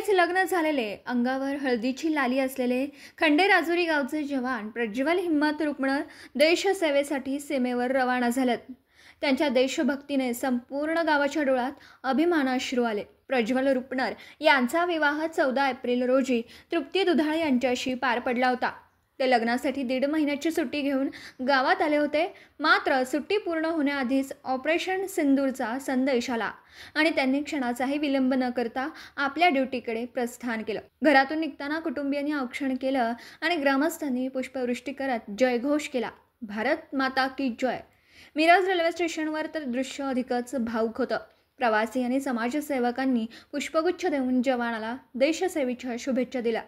नुकतेच लग्न झालेले, अंगावर हळदीची लाली असलेले खंडेराजुरी गावचे जवान प्रज्वल हिम्मत रुपणर देशसेवेसाठी सीमेवर रवाना झालेत। त्यांच्या देशभक्तीने संपूर्ण गावाच्या डोळ्यात अभिमानाश्रू आले। प्रज्वल रुपणर यांचा विवाह 14 एप्रिल रोजी तृप्ती दुधाळे यांच्याशी पार पडला होता। ते लग्नासाठी 1.5 महिन्याची सुट्टी घेऊन गावात आले होते। मात्र सुट्टी पूर्ण होण्याआधीच ऑपरेशन सिंदूरचा संदेश आला आणि त्यांनी क्षणाचाही विलंब न करता आपल्या ड्युटीकडे प्रस्थान केलं। घरातून निघताना कुटुंबियांनी औक्षण केलं आणि ग्रामस्थांनी पुष्पवृष्टी करत जयघोष केला। भारत माता की जय। मिरज रेल्वे स्टेशनवर तर दृश्य अधिकच भावुक होतं। प्रवासी आणि समाजसेवकांनी पुष्पगुच्छ देऊन जवानाला देशसेवेच्या शुभेच्छा दिल्या।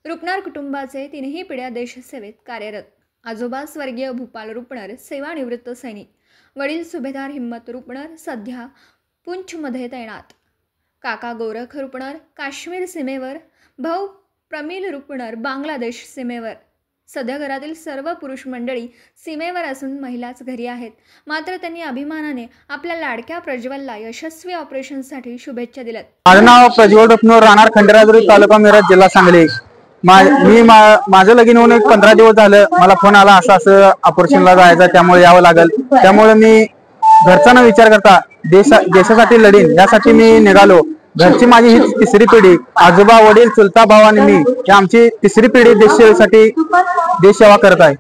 रुपणर कुटुंबाचे 3ही पिढ्या देशसेवेत कार्यरत। आजोबा स्वर्गीय भूपाल रुपणर सेवानिवृत्त सैनिक, वडील सुभेदार हिम्मत रुपणर सध्या पुंछमध्ये तैनात, काका गोरख रुपणर काश्मीर सीमेवर, भाऊ प्रमिल रुपणर बांगलादेश सीमेवर। सध्या घरातील सर्व पुरुष मंडळी सीमेवर असून महिलाच घरी आहेत। मात्र त्यांनी अभिमानाने आपल्या लाडक्या प्रज्वलला यशस्वी ऑपरेशनसाठी शुभेच्छा दिल्यात। माझं नाव प्रज्वल रुपणर, राहणार खंडेराजुरी, तालुका मिरज, जिल्हा सांगली। माझं लगीन होऊन 15 दिवस झालं। मला फोन आला असं ऑपरेशनला जायचं, त्यामुळे यावं लागेल। त्यामुळे मी घरचा विचार करता देशासाठी लढीन यासाठी मी निघालो। घरची माझी ही 3री पिढी, आजोबा, वडील, चुलता भाऊ आणि मी, ही आमची 3री पिढी देशासाठी देश सेवा करत आहे।